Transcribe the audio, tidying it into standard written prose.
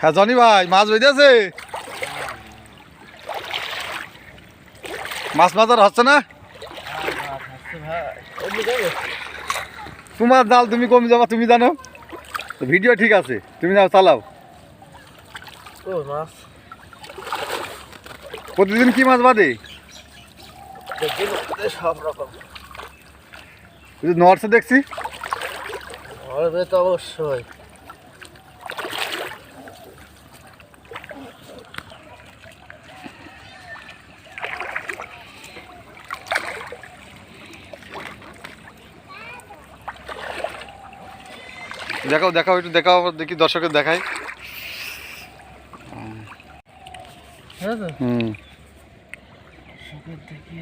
হ্যাঁ জনি ভাই মাছ বেঁধেছে, মাছ বাজার হচ্ছে না? তোমার জাল তুমি কমে যাবা, তুমি জানো। ভিডিও ঠিক আছে, তুমি যাও চালাও। প্রতিদিন কি মাছ বাঁধে? সব রকম নড়ছে দেখছি। তো অবশ্যই। দেখাও দেখাও একটু দেখাও, দেখি দর্শকের দেখাই। হুম দেখি